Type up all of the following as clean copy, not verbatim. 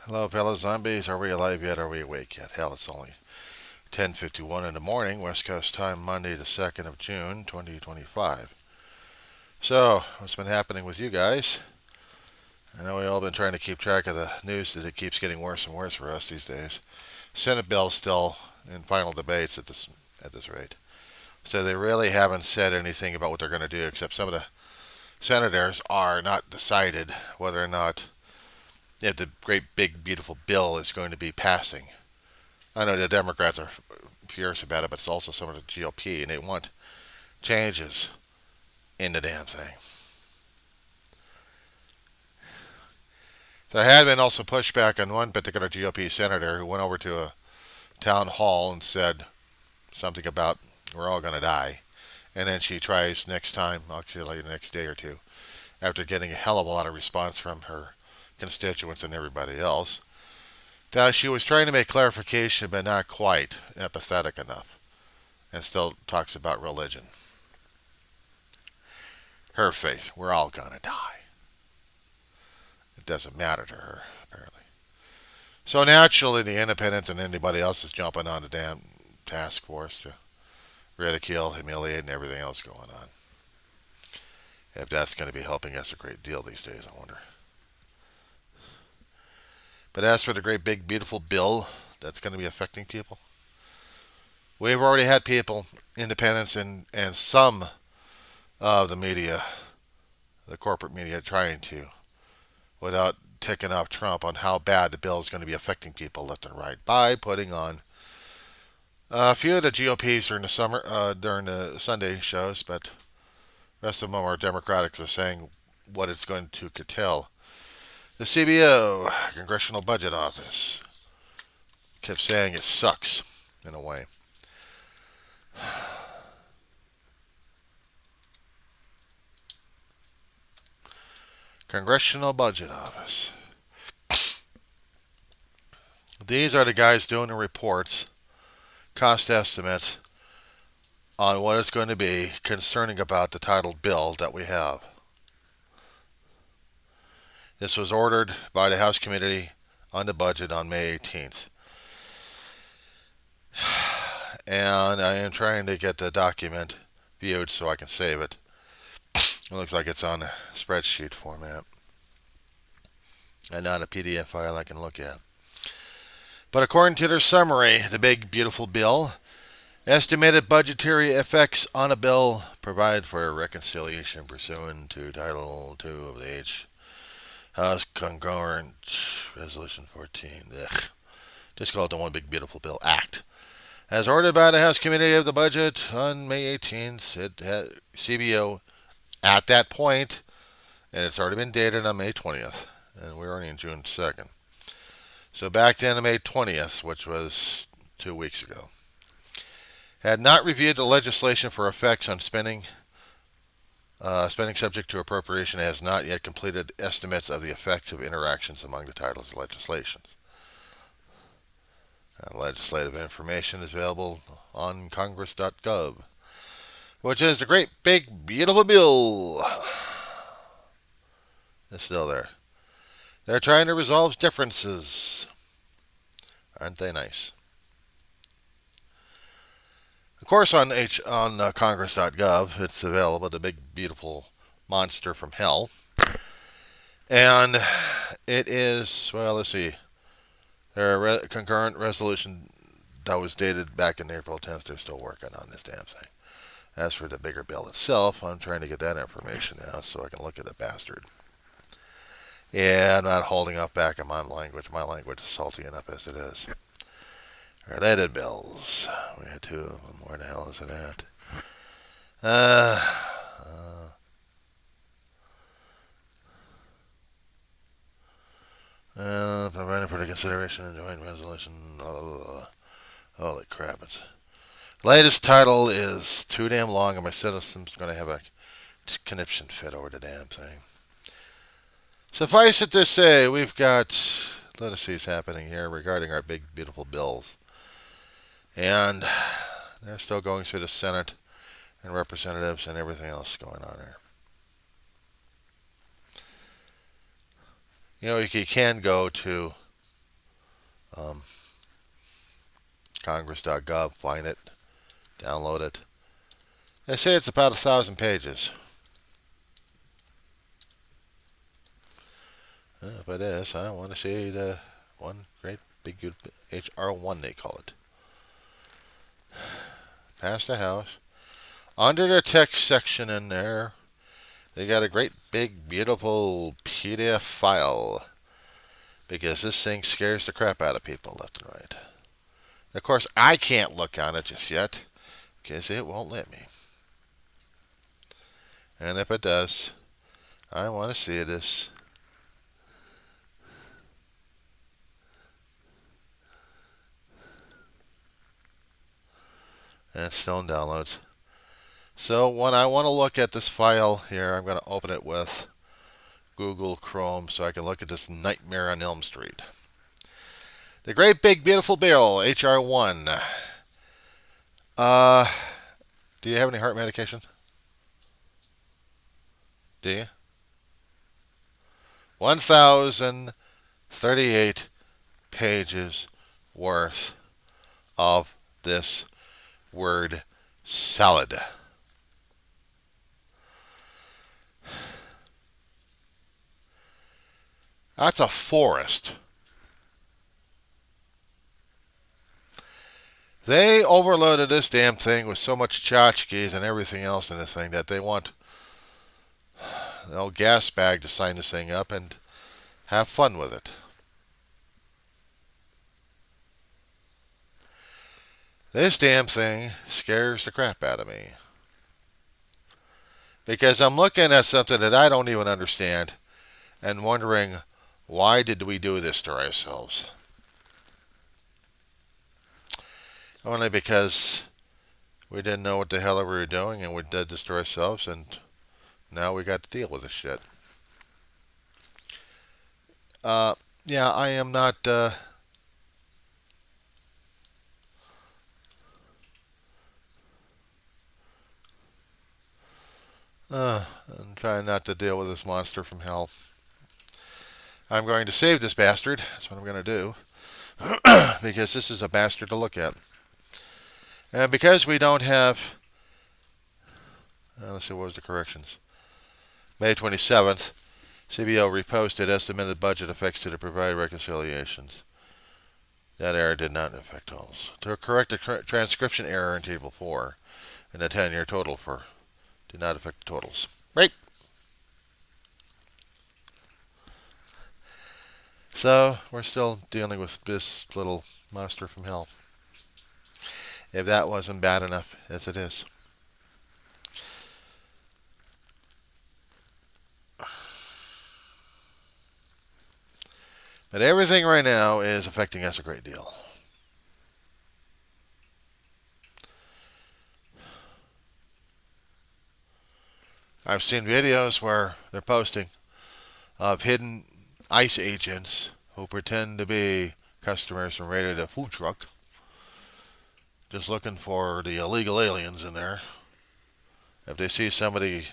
Hello, fellow zombies. Are we alive yet? Are we awake yet? Hell, it's only 10:51 in the morning, West Coast time, Monday, the 2nd of June, 2025. So, what's been happening with you guys? I know we've all been trying to keep track of the news that it keeps getting worse and worse for us these days. Senate bill's still in final debates at this rate. So they really haven't said anything about what they're going to do, except some of the senators are not decided whether or not the great big beautiful bill is going to be passing. I know the Democrats are furious about it, but it's also some of the GOP, and they want changes in the damn thing. There had been also pushback on one particular GOP senator who went over to a town hall and said something about we're all going to die. And then she tries next time, actually the next day or two, after getting a hell of a lot of response from her constituents and everybody else, that she was trying to make clarification but not quite empathetic enough, and still talks about religion. Her faith, we're all going to die. It doesn't matter to her, apparently. So naturally, the independents and anybody else is jumping on the damn task force to ridicule, humiliate, and everything else going on. If that's going to be helping us a great deal these days, I wonder. But as for the great big beautiful bill that's going to be affecting people, we've already had people, independents and some of the media, the corporate media, trying to, without ticking off Trump on how bad the bill is going to be affecting people left and right by putting on a few of the GOPs during the Sunday shows, but the rest of them are Democratic, are saying what it's going to curtail. The CBO, Congressional Budget Office, kept saying it sucks in a way. Congressional Budget Office. These are the guys doing the reports, cost estimates on what it's going to be concerning about the titled bill that we have. This was ordered by the House Committee on the Budget on May 18th. And I am trying to get the document viewed so I can save it. It looks like it's on a spreadsheet format and not a PDF file I can look at. But according to their summary, the big beautiful bill, estimated budgetary effects on a bill provide for reconciliation pursuant to Title II of the House Concurrent Resolution 14. Ugh. Just call it the One Big Beautiful Bill Act. As ordered by the House Committee of the Budget on May 18th, it had CBO at that point, and it's already been dated on May 20th, and we're only in June 2nd. So back then on May 20th, which was 2 weeks ago, had not reviewed the legislation for effects on spending. Spending subject to appropriation has not yet completed estimates of the effects of interactions among the titles of legislations. Legislative information is available on congress.gov, which is the great big beautiful bill. It's still there. They're trying to resolve differences. Aren't they nice? Of course, on congress.gov, it's available, the big beautiful monster from hell. And it is, well, let's see, their concurrent resolution that was dated back in April 10th, they're still working on this damn thing. As for the bigger bill itself, I'm trying to get that information now so I can look at the bastard. Yeah, I'm not holding up back in my language. My language is salty enough as it is. Related bills. We had two of them. Where the hell is it at? Providing for the consideration of joint resolution. Blah, blah, blah. Holy crap! It's latest title is too damn long, and my system's going to have a conniption fit over the damn thing. Suffice it to say, we've got lettuces happening here regarding our big, beautiful bills. And they're still going through the Senate and representatives and everything else going on there. You know, you can go to Um, Congress.gov, find it, download it. They say it's about 1,000 pages. If it is, I want to see the one great big good HR1 they call it. Past the House. Under the text section in there, they got a great big beautiful PDF file because this thing scares the crap out of people left and right. Of course, I can't look on it just yet because it won't let me. And if it does, I want to see this. And it's still in downloads. So when I want to look at this file here, I'm going to open it with Google Chrome so I can look at this Nightmare on Elm Street. The Great Big Beautiful Bill, HR1. Do you have any heart medication? Do you? 1,038 pages worth of this word salad. That's a forest. They overloaded this damn thing with so much tchotchkes and everything else in this thing that they want the old gas bag to sign this thing up and have fun with it. This damn thing scares the crap out of me. Because I'm looking at something that I don't even understand and wondering, why did we do this to ourselves? Only because we didn't know what the hell we were doing and we did this to ourselves, and now we got to deal with this shit. Yeah, I am not... I'm trying not to deal with this monster from hell. I'm going to save this bastard. That's what I'm going to do. Because this is a bastard to look at. And because we don't have... let's see, what was the corrections? May 27th, CBO reposted estimated budget effects to the provided reconciliations. That error did not affect totals. To correct a transcription error in Table 4 and the 10-year total for did not affect the totals. Right. So we're still dealing with this little monster from hell. If that wasn't bad enough as it is. But everything right now is affecting us a great deal. I've seen videos where they're posting of hidden ICE agents who pretend to be customers from raided a food truck, just looking for the illegal aliens in there. If they see somebody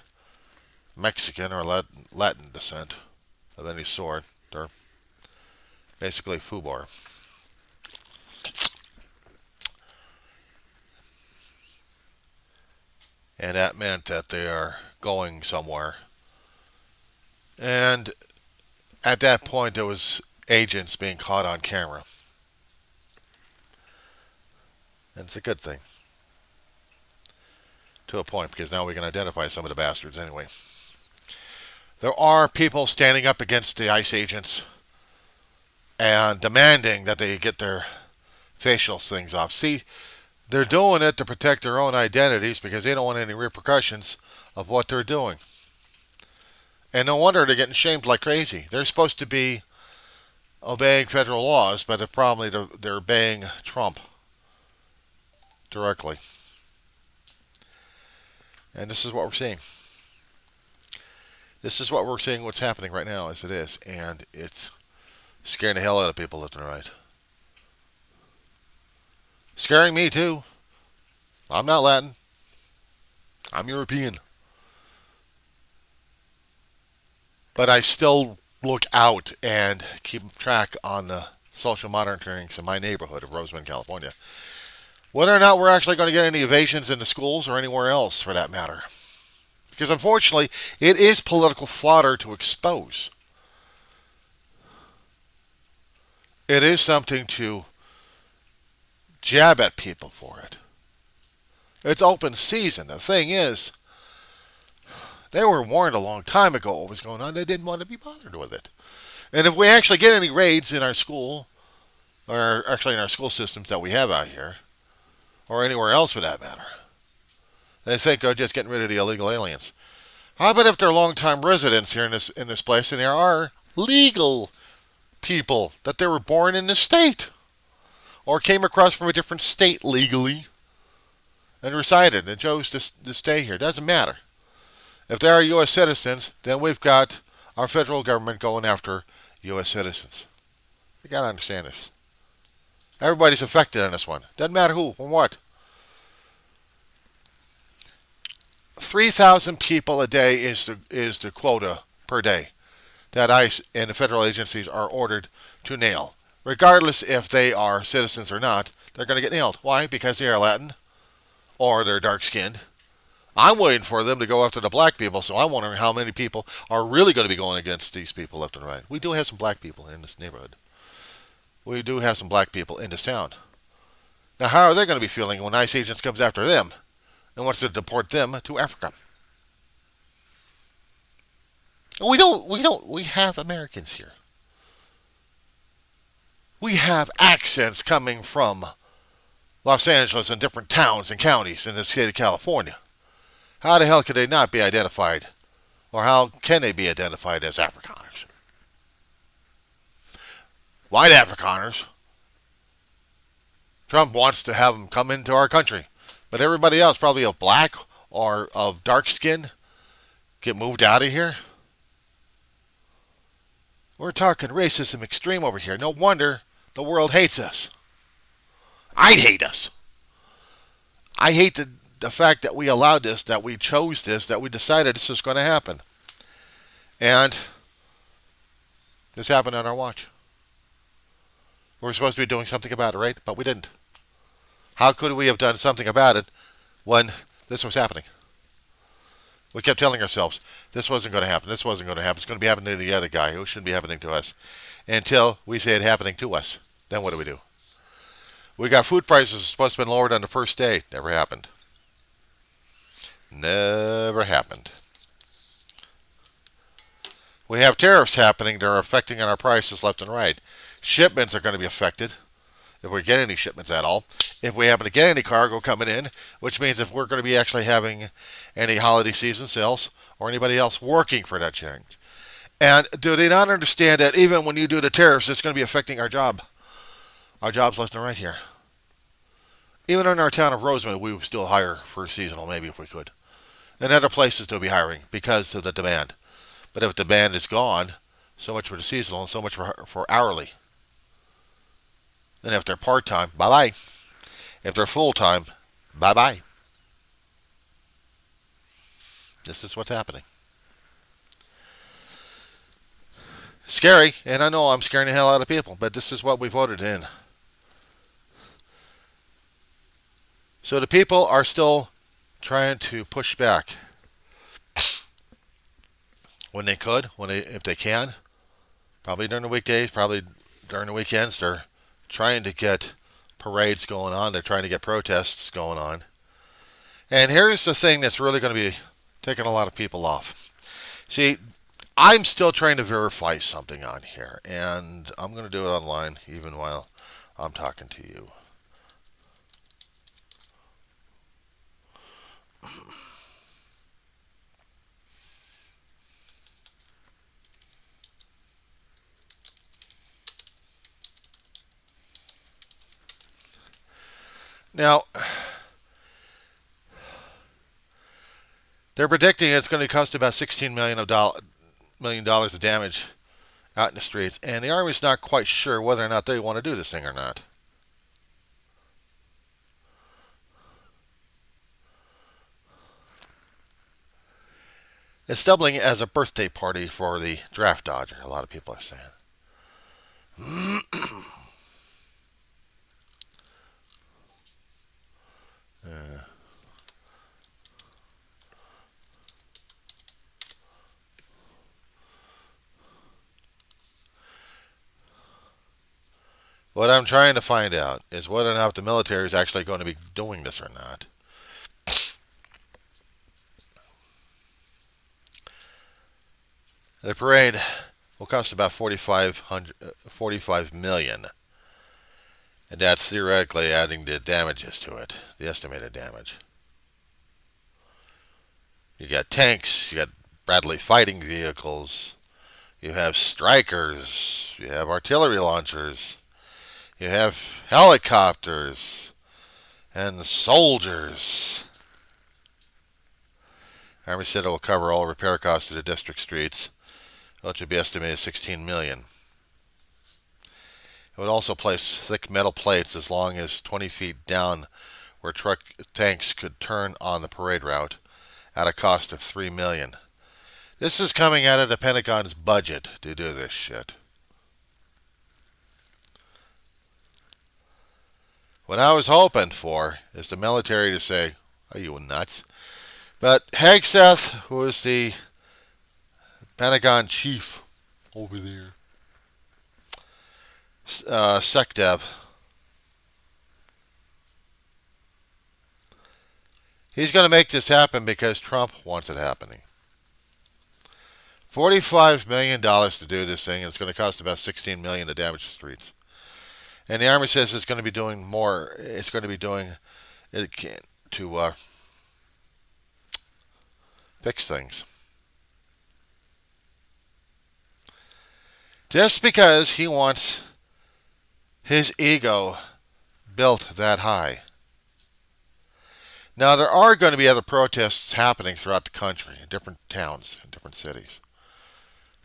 Mexican or Latin descent of any sort, they're basically FUBAR. And that meant that they are going somewhere. And at that point, there was agents being caught on camera. And it's a good thing. To a point, because now we can identify some of the bastards anyway. There are people standing up against the ICE agents and demanding that they get their facial things off. See, they're doing it to protect their own identities because they don't want any repercussions of what they're doing. And no wonder they're getting shamed like crazy. They're supposed to be obeying federal laws, but they're obeying Trump directly. And this is what we're seeing. This is what we're seeing, what's happening right now as it is. And it's scaring the hell out of people left and right. Scaring me too. I'm not Latin. I'm European. But I still look out and keep track on the social monitoring in my neighborhood of Roseman, California. Whether or not we're actually going to get any evasions in the schools or anywhere else for that matter. Because unfortunately, it is political fodder to expose. It is something to jab at people for it. It's open season. The thing is, they were warned a long time ago what was going on. They didn't want to be bothered with it. And if we actually get any raids in our school, or actually in our school systems that we have out here, or anywhere else for that matter, they think they're just getting rid of the illegal aliens. How about if they're long-time residents here in this place, and there are legal people that they were born in this state, or came across from a different state legally, and resided and chose to stay here? Doesn't matter. If they are U.S. citizens, then we've got our federal government going after U.S. citizens. You got to understand this. Everybody's affected in this one. Doesn't matter who or what. 3,000 people a day is the quota per day that ICE and the federal agencies are ordered to nail. Regardless if they are citizens or not, they're going to get nailed. Why? Because they are Latin or they're dark-skinned. I'm waiting for them to go after the black people, so I'm wondering how many people are really going to be going against these people left and right. We do have some black people in this neighborhood. We do have some black people in this town. Now, how are they going to be feeling when ICE agents comes after them and wants to deport them to Africa? We have Americans here. We have accents coming from Los Angeles and different towns and counties in the state of California. How the hell could they not be identified? Or how can they be identified as Afrikaners? White Afrikaners. Trump wants to have them come into our country. But everybody else, probably of black or of dark skin, get moved out of here. We're talking racism extreme over here. No wonder the world hates us. I'd hate us. I hate the fact that we allowed this, that we chose this, that we decided this was going to happen. And this happened on our watch. We were supposed to be doing something about it, right? But we didn't. How could we have done something about it when this was happening? We kept telling ourselves, this wasn't going to happen, this wasn't going to happen, it's going to be happening to the other guy, it shouldn't be happening to us. Until we say it happening to us. Then what do? We got food prices supposed to have been lowered on the first day. Never happened. Never happened. We have tariffs happening that are affecting our prices left and right. Shipments are going to be affected, if we get any shipments at all. If we happen to get any cargo coming in, which means if we're going to be actually having any holiday season sales or anybody else working for that change. And do they not understand that even when you do the tariffs, it's going to be affecting our jobs left and right here? Even in our town of Roseman, we would still hire for seasonal, maybe if we could. And other places they'll be hiring because of the demand. But if the demand is gone, so much for the seasonal and so much for hourly. And if they're part-time, bye-bye. If they're full-time, bye-bye. This is what's happening. Scary, and I know I'm scaring the hell out of people, but this is what we voted in. So the people are still trying to push back when they could, if they can. Probably during the weekdays, probably during the weekends. They're trying to get parades going on. They're trying to get protests going on. And here's the thing that's really going to be taking a lot of people off. See, I'm still trying to verify something on here, and I'm going to do it online even while I'm talking to you. Now, they're predicting it's going to cost about $16 million of damage out in the streets, and the Army's not quite sure whether or not they want to do this thing or not. It's doubling as a birthday party for the draft dodger, a lot of people are saying. What I'm trying to find out is whether or not the military is actually going to be doing this or not. The parade will cost about $45 million, and that's theoretically adding the damages to it, the estimated damage. You got tanks, you got Bradley fighting vehicles, you have strikers, you have artillery launchers, you have helicopters, and soldiers. Army said it will cover all repair costs of the district streets, which would be estimated $16 million. It would also place thick metal plates as long as 20 feet down where truck tanks could turn on the parade route at a cost of $3 million. This is coming out of the Pentagon's budget to do this shit. What I was hoping for is the military to say, "Are you nuts?" But Hegseth, who is the Pentagon chief over there, SecDev, he's going to make this happen because Trump wants it happening. $45 million to do this thing, and it's going to cost about $16 million to damage the streets. And the Army says it's going to be doing more. It's going to be doing it to fix things. Just because he wants his ego built that high. Now, there are going to be other protests happening throughout the country, in different towns, in different cities.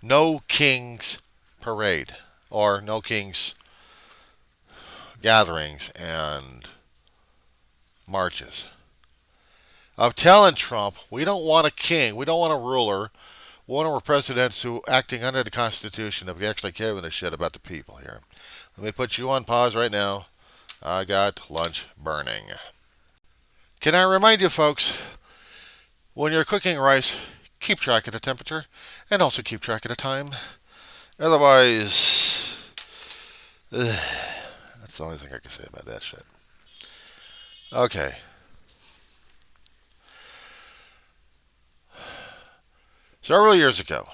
No King's Parade, or no King's gatherings and marches. Of telling Trump, we don't want a king, we don't want a ruler, we want our presidents who, acting under the Constitution, have actually given a shit about the people here. Let me put you on pause right now. I got lunch burning. Can I remind you folks, when you're cooking rice, keep track of the temperature and also keep track of the time. Otherwise, that's the only thing I can say about that shit. Okay. Several years ago,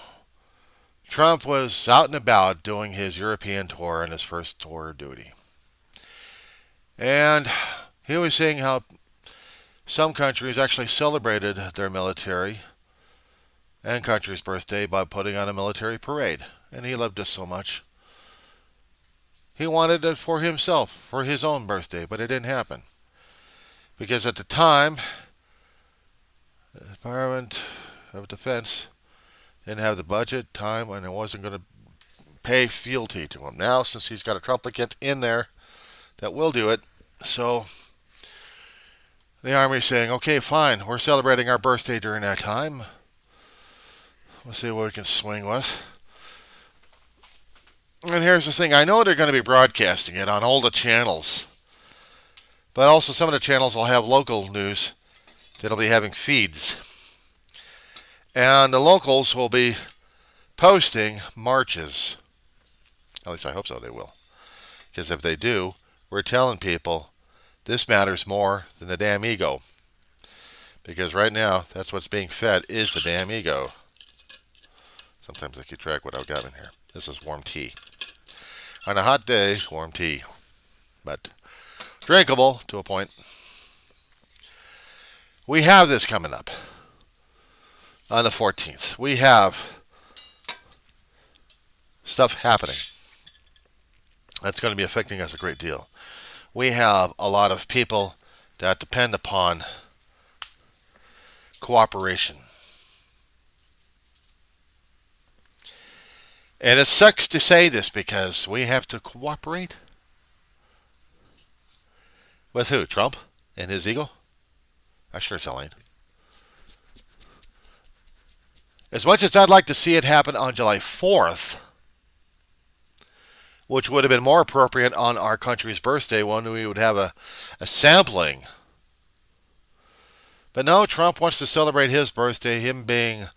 Trump was out and about doing his European tour on his first tour of duty. And he was saying how some countries actually celebrated their military and country's birthday by putting on a military parade. And he loved it so much. He wanted it for himself, for his own birthday, but it didn't happen. Because at the time, the Department of Defense didn't have the budget, time, and it wasn't going to pay fealty to him. Now, since he's got a trumplicate in there that will do it, so the Army's saying, okay, fine, we're celebrating our birthday during that time. We'll see what we can swing with. And here's the thing, I know they're going to be broadcasting it on all the channels, but also some of the channels will have local news that'll be having feeds. And the locals will be posting marches. At least I hope so, they will. Because if they do, we're telling people this matters more than the damn ego. Because right now, that's what's being fed is the damn ego. Sometimes I keep track of what I've got in here. This is warm tea. On a hot day, warm tea. But drinkable to a point. We have this coming up on the 14th. We have stuff happening that's going to be affecting us a great deal. We have a lot of people that depend upon cooperation. And it sucks to say this because we have to cooperate with who? Trump and his ego? I sure as hell ain't. As much as I'd like to see it happen on July 4th, which would have been more appropriate on our country's birthday when we would have a sampling. But no, Trump wants to celebrate his birthday, him being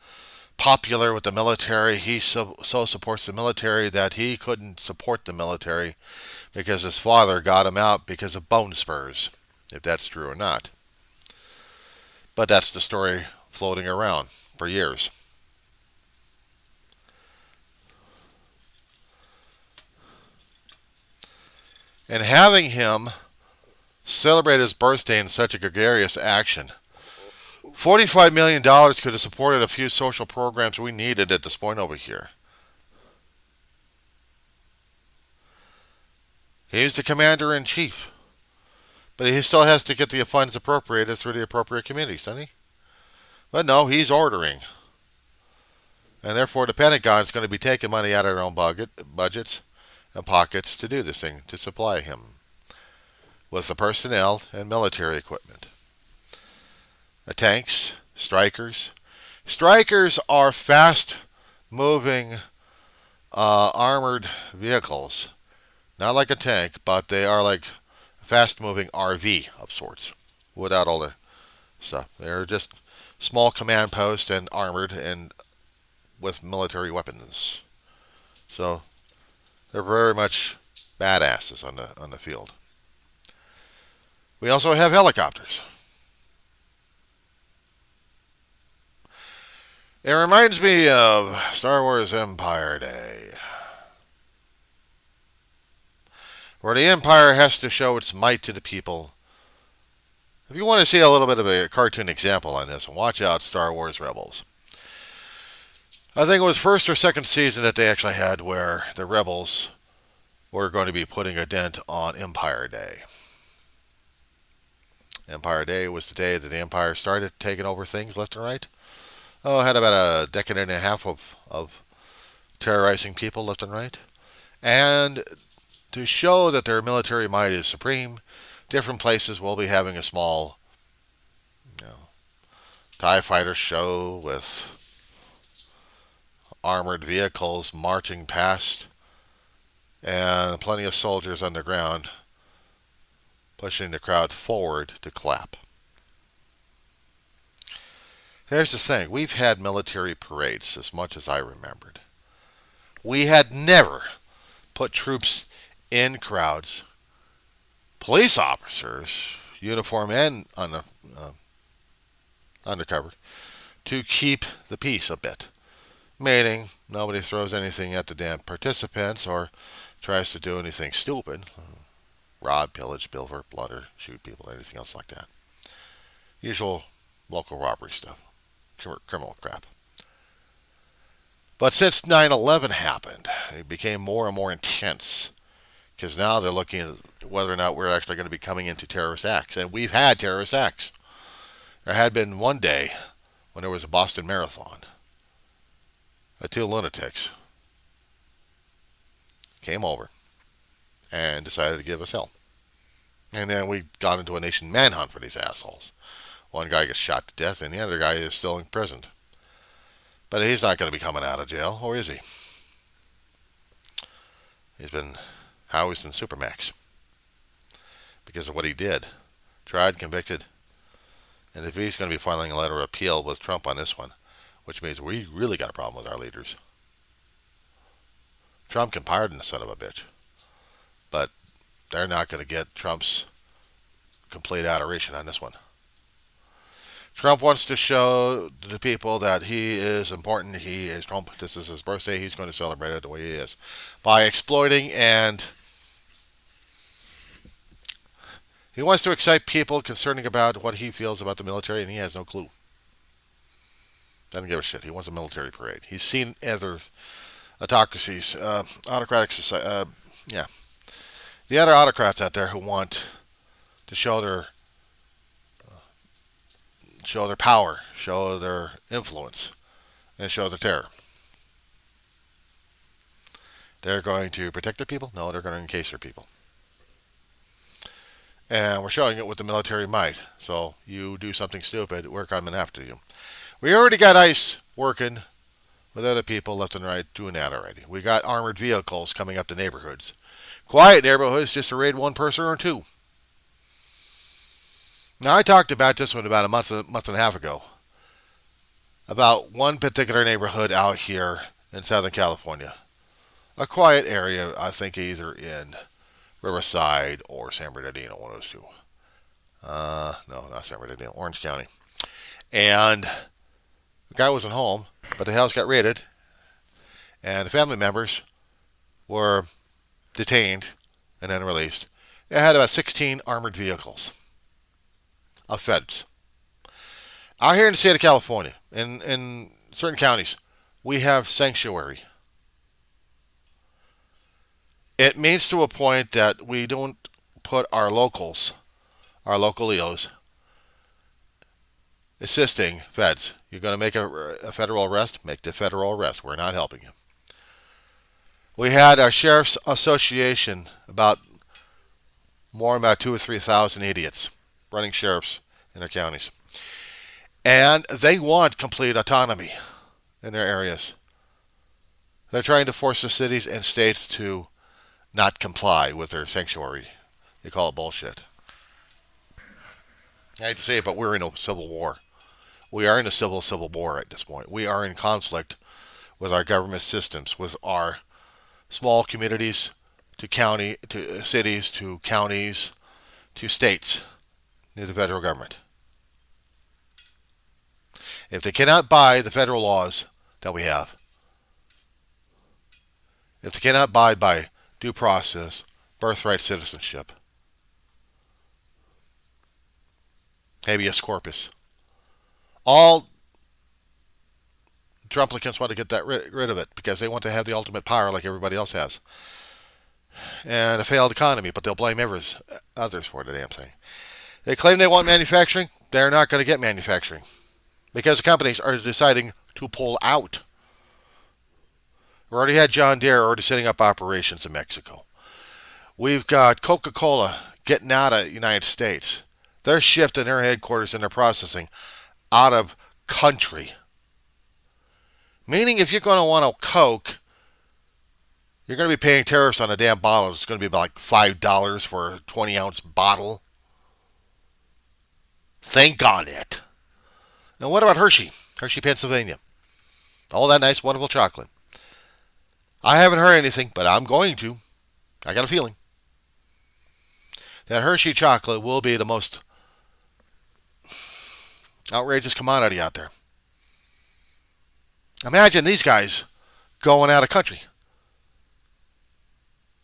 popular with the military. He so supports the military that he couldn't support the military because his father got him out because of bone spurs, if that's true or not. But that's the story floating around for years. And having him celebrate his birthday in such a gregarious action, $45 million could have supported a few social programs we needed at this point over here. He's the commander-in-chief. But he still has to get the funds appropriated through the appropriate committees, doesn't he? But no, he's ordering. And therefore the Pentagon is going to be taking money out of their own budgets and pockets to do this thing, to supply him with the personnel and military equipment. The tanks, Strykers. Strykers are fast-moving armored vehicles. Not like a tank, but they are like a fast-moving RV of sorts, without all the stuff. They're just small command posts and armored and with military weapons. So they're very much badasses on the field. We also have helicopters. It reminds me of Star Wars Empire Day, where the Empire has to show its might to the people. If you want to see a little bit of a cartoon example on this, watch out Star Wars Rebels. I think it was first or second season that they actually had where the Rebels were going to be putting a dent on Empire Day. Empire Day was the day that the Empire started taking over things left and right. Had about a decade and a half of terrorizing people left and right. And to show that their military might is supreme, different places will be having a small, TIE fighter show with armored vehicles marching past and plenty of soldiers on the ground pushing the crowd forward to clap. Here's the thing. We've had military parades as much as I remembered. We had never put troops in crowds, police officers, uniform and undercover, to keep the peace a bit. Meaning, nobody throws anything at the damn participants or tries to do anything stupid. Rob, pillage, pilfer, plunder, shoot people, anything else like that. Usual local robbery stuff. Criminal crap. But since 9/11 happened, it became more and more intense. Because now they're looking at whether or not we're actually going to be coming into terrorist acts. And we've had terrorist acts. There had been one day when there was a Boston Marathon. Two lunatics came over and decided to give us hell. And then we got into a nation manhunt for these assholes. One guy gets shot to death and the other guy is still imprisoned. But he's not going to be coming out of jail, or is he? He's been housed in Supermax because of what he did. Tried, convicted. And if he's going to be filing a letter of appeal with Trump on this one, which means we really got a problem with our leaders. Trump can pardon the son of a bitch. But they're not going to get Trump's complete adoration on this one. Trump wants to show the people that he is important. He is Trump. This is his birthday. He's going to celebrate it the way he is. By exploiting and he wants to excite people concerning about what he feels about the military, and he has no clue. Doesn't give a shit. He wants a military parade. He's seen other autocracies, autocratic society. The other autocrats out there who want to show their power, show their influence, and show their terror. They're going to protect their people? No, they're going to encase their people. And we're showing it with the military might. So you do something stupid, we're coming after you. We already got ICE working with other people left and right doing that already. We got armored vehicles coming up to neighborhoods. Quiet neighborhoods just to raid one person or two. Now I talked about this one about a month and a half ago. about one particular neighborhood out here in Southern California. A quiet area, I think either in Riverside or San Bernardino, one of those two. No, not San Bernardino, Orange County. And the guy wasn't home, but the house got raided, and the family members were detained and then released. They had about 16 armored vehicles of feds. Out here in the state of California, in certain counties, we have sanctuary. It means to a point that we don't put our locals, our local EOs, assisting feds. You're going to make a federal arrest? Make the federal arrest. We're not helping you. We had our Sheriff's Association, about 2,000 or 3,000 idiots running sheriffs in their counties. And they want complete autonomy in their areas. They're trying to force the cities and states to not comply with their sanctuary. They call it bullshit. I hate to say it, but we're in a civil war. We are in a civil war at this point. We are in conflict with our government systems, with our small communities, to cities, to counties, to states, to the federal government. If they cannot buy the federal laws that we have, if they cannot abide by due process, birthright citizenship, habeas corpus, all Trumplicants want to get that rid of it because they want to have the ultimate power like everybody else has. And a failed economy, but they'll blame others for the damn thing. They claim they want manufacturing. They're not going to get manufacturing because the companies are deciding to pull out. We already had John Deere already setting up operations in Mexico. We've got Coca-Cola getting out of the United States. They're shifting their headquarters and their processing out of country. Meaning if you're going to want a Coke, you're going to be paying tariffs on a damn bottle. It's going to be like $5 for a 20-ounce bottle. Think on it. And what about Hershey? Hershey, Pennsylvania. All that nice, wonderful chocolate. I haven't heard anything, but I'm going to. I got a feeling that Hershey chocolate will be the most outrageous commodity out there. Imagine these guys going out of country.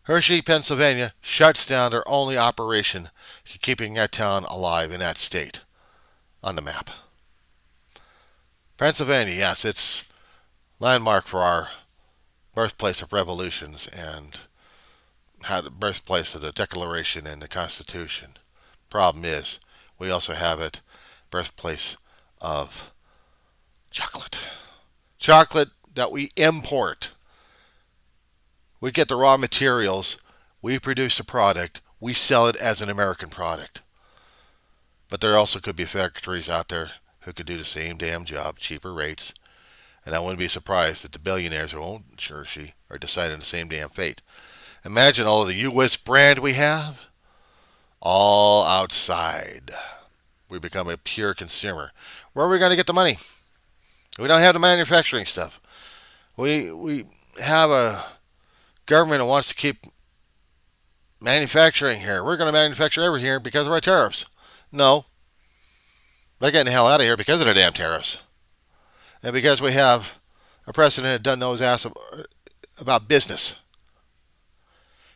Hershey, Pennsylvania shuts down their only operation, keeping that town alive in that state on the map. Pennsylvania, yes, it's landmark for our birthplace of revolutions and had the birthplace of the Declaration and the Constitution. Problem is, we also have it birthplace of chocolate. Chocolate that we import. We get the raw materials, we produce a product, we sell it as an American product. But there also could be factories out there who could do the same damn job, cheaper rates. And I wouldn't be surprised that the billionaires who own Hershey are deciding the same damn fate. Imagine all of the U.S. brand we have, all outside. We become a pure consumer. Where are we going to get the money? We don't have the manufacturing stuff. We have a government that wants to keep manufacturing here. We're going to manufacture everything here because of our tariffs. No. They're getting the hell out of here because of the damn tariffs. And because we have a president that doesn't know his ass about business.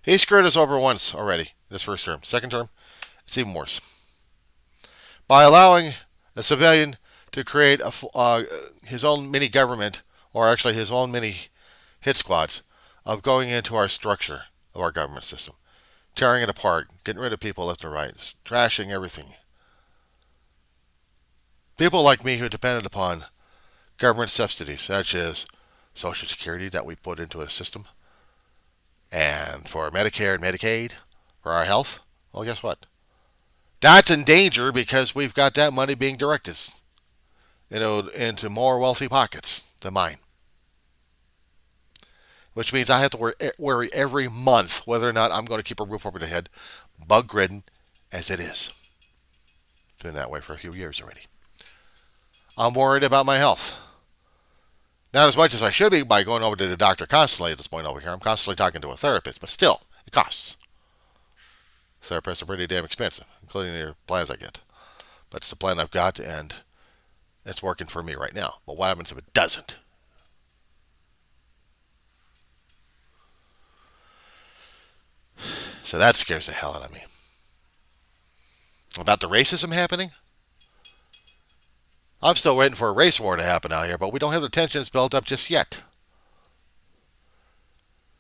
He screwed us over once already, this first term. Second term, it's even worse. By allowing a civilian to create his own mini government, or actually his own mini hit squads, of going into our structure of our government system, tearing it apart, getting rid of people left and right, trashing everything. People like me who depended upon government subsidies, such as Social Security that we put into a system, and for Medicare and Medicaid, for our health, well, guess what? That's in danger because we've got that money being directed, into more wealthy pockets than mine. Which means I have to worry every month whether or not I'm going to keep a roof over the head, bug-ridden as it is. Been that way for a few years already. I'm worried about my health. Not as much as I should be by going over to the doctor constantly at this point over here. I'm constantly talking to a therapist, but still, it costs. Therapists are pretty damn expensive, including the plans I get. But it's the plan I've got, and it's working for me right now. But what happens if it doesn't? So that scares the hell out of me. About the racism happening, I'm still waiting for a race war to happen out here, but we don't have the tensions built up just yet.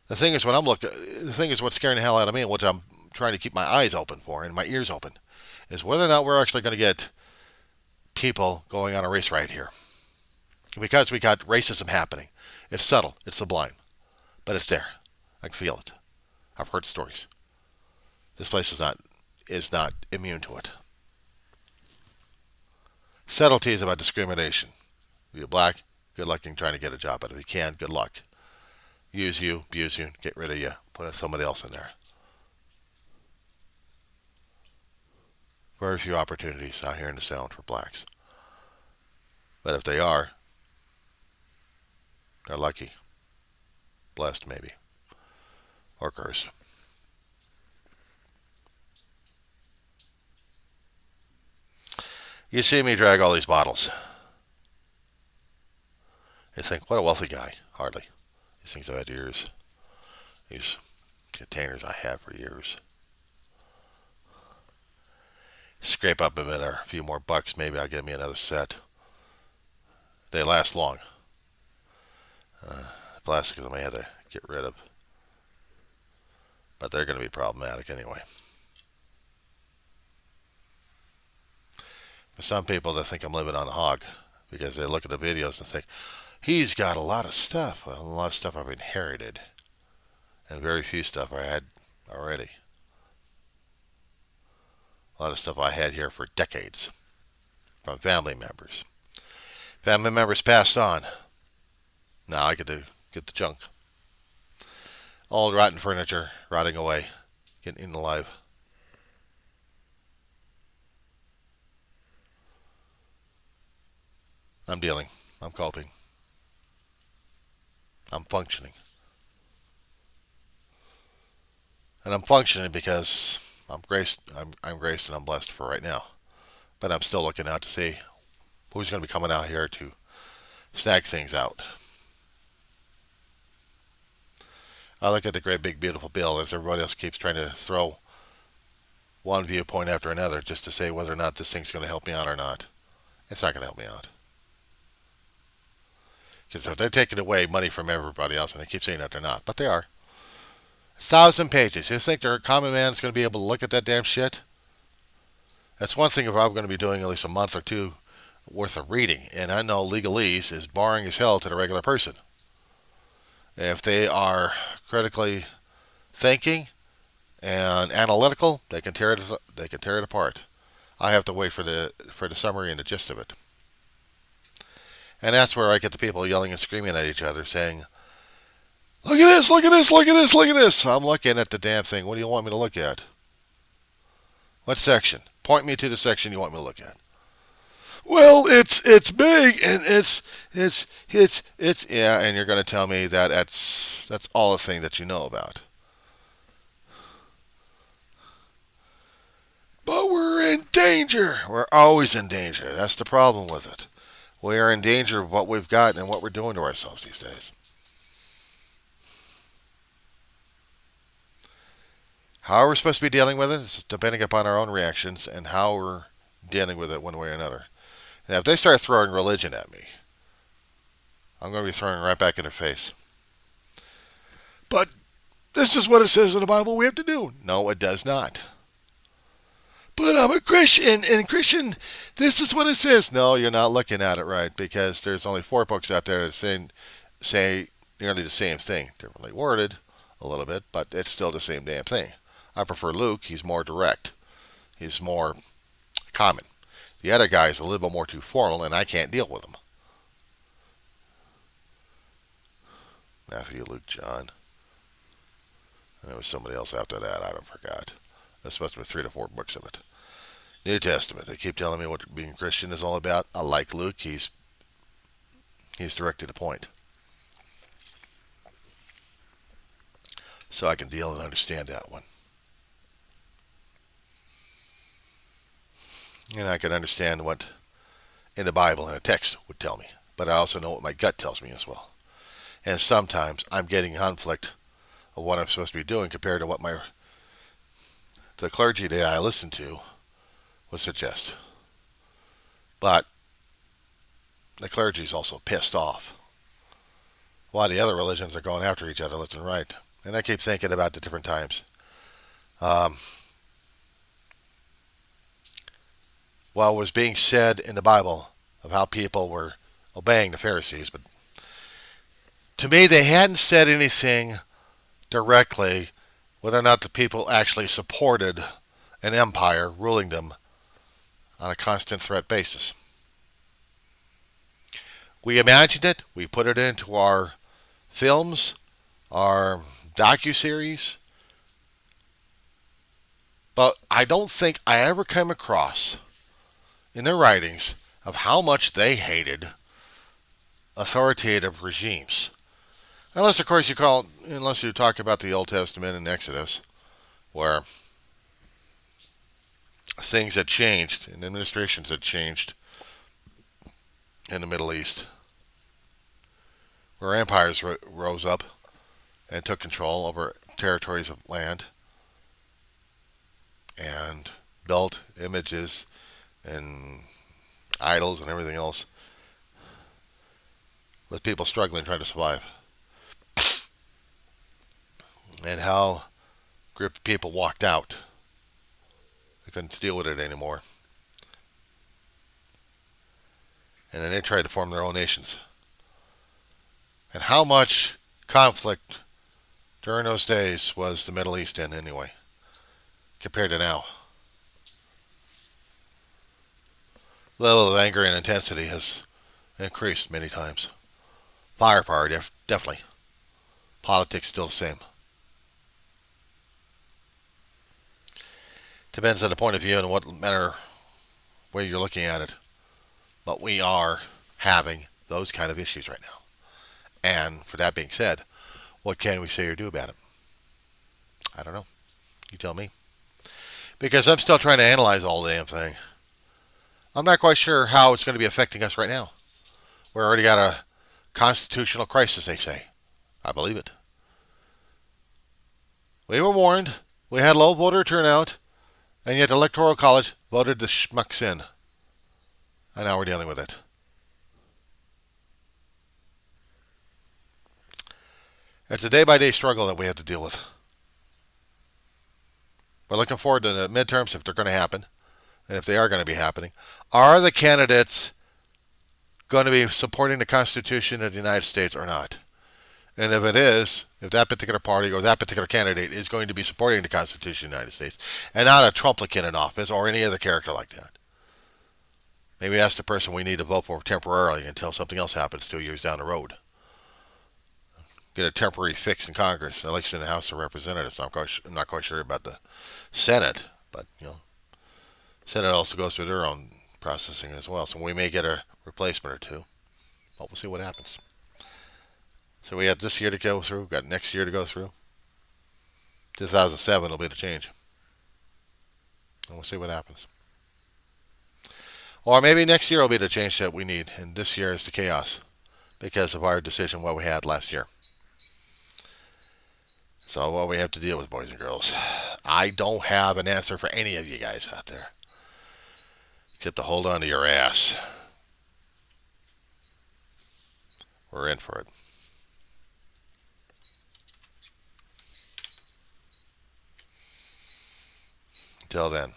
The thing is, what's scaring the hell out of me, and what I'm trying to keep my eyes open for and my ears open, is whether or not we're actually going to get people going on a race right here. Because we got racism happening. It's subtle, it's sublime, but it's there. I can feel it. I've heard stories. This place is not immune to it. Subtlety is about discrimination. If you're black, good luck in trying to get a job. But if you can, good luck. Use you, abuse you, get rid of you, put somebody else in there. Very few opportunities out here in the Sound for blacks. But if they are, they're lucky. Blessed, maybe. Or cursed. You see me drag all these bottles. You think, what a wealthy guy. Hardly. These things I've had years. These containers I had for years. Scrape up a few more bucks, maybe I'll get me another set. They last long. Plastic I may have to get rid of. But they're going to be problematic anyway. For some people, they think I'm living on a hog because they look at the videos and think, he's got a lot of stuff. Well, a lot of stuff I've inherited, and very few stuff I had already. A lot of stuff I had here for decades from family members. Family members passed on. Now I get to get the junk. Old rotten furniture rotting away, getting eaten alive. I'm dealing. I'm coping. I'm functioning. And I'm functioning because I'm graced and I'm blessed for right now. But I'm still looking out to see who's going to be coming out here to snag things out. I look at the great big beautiful bill as everybody else keeps trying to throw one viewpoint after another just to say whether or not this thing's going to help me out or not. It's not going to help me out. Because if they're taking away money from everybody else, and they keep saying that they're not, but they are. 1,000 pages. You think their common man's going to be able to look at that damn shit? That's one thing if I'm going to be doing at least a month or two worth of reading. And I know legalese is boring as hell to the regular person. If they are critically thinking and analytical, they can tear it apart. I have to wait for the summary and the gist of it. And that's where I get the people yelling and screaming at each other saying, look at this, look at this, look at this, look at this. I'm looking at the damn thing. What do you want me to look at? What section? Point me to the section you want me to look at. Well, it's big and it's yeah, and you're going to tell me that that's all the thing that you know about. But we're in danger. We're always in danger. That's the problem with it. We are in danger of what we've got and what we're doing to ourselves these days. How we're supposed to be dealing with it is depending upon our own reactions and how we're dealing with it one way or another. And if they start throwing religion at me, I'm going to be throwing right back in their face. But this is what it says in the Bible we have to do. No, it does not. But I'm a Christian, and Christian, this is what it says. No, you're not looking at it right, because there's only 4 books out there that say nearly the same thing. Differently worded a little bit, but it's still the same damn thing. I prefer Luke. He's more direct. He's more common. The other guy is a little bit more too formal, and I can't deal with him. Matthew, Luke, John. And there was somebody else after that. I don't forgot. There's supposed to be 3 to 4 books of it. New Testament. They keep telling me what being Christian is all about. I like Luke. He's direct to the point. so I can deal and understand that one. And I can understand what in the Bible and a text would tell me. But I also know what my gut tells me as well. And sometimes I'm getting conflict of what I'm supposed to be doing compared to what the clergy that I listen to would suggest. But the clergy is also pissed off while the other religions are going after each other left and right. And I keep thinking about the different times. What was being said in the Bible of how people were obeying the Pharisees, but to me they hadn't said anything directly whether or not the people actually supported an empire ruling them on a constant threat basis. We imagined it, we put it into our films, our docuseries, but I don't think I ever came across in their writings of how much they hated authoritative regimes. Unless, of course, unless you talk about the Old Testament and Exodus, where things had changed and administrations had changed in the Middle East, where empires rose up and took control over territories of land and built images and idols and everything else, with people struggling trying to survive. And how a group of people walked out. They couldn't deal with it anymore. And then they tried to form their own nations. And how much conflict during those days was the Middle East in anyway, compared to now? The level of anger and intensity has increased many times. Firepower, definitely. Politics still the same. Depends on the point of view and what way you're looking at it. But we are having those kind of issues right now. And for that being said, what can we say or do about it? I don't know. You tell me. Because I'm still trying to analyze all the damn thing. I'm not quite sure how it's going to be affecting us right now. We've already got a constitutional crisis, they say. I believe it. We were warned. We had low voter turnout. And yet the Electoral College voted the schmucks in. And now we're dealing with it. It's a day-by-day struggle that we have to deal with. We're looking forward to the midterms if they're going to happen. And if they are going to be happening. Are the candidates going to be supporting the Constitution of the United States or not? And if it is, if that particular party or that particular candidate is going to be supporting the Constitution of the United States and not a Trumplican in office or any other character like that, maybe that's the person we need to vote for temporarily until something else happens 2 years down the road. Get a temporary fix in Congress, at least in the House of Representatives. I'm not quite sure about the Senate, but Senate also goes through their own processing as well. So we may get a replacement or two, but we'll see what happens. So we have this year to go through. We've got next year to go through. 2007 will be the change. And we'll see what happens. Or maybe next year will be the change that we need. And this year is the chaos because of our decision what we had last year. So what we have to deal with, boys and girls. I don't have an answer for any of you guys out there. Except to hold on to your ass. We're in for it. Until then.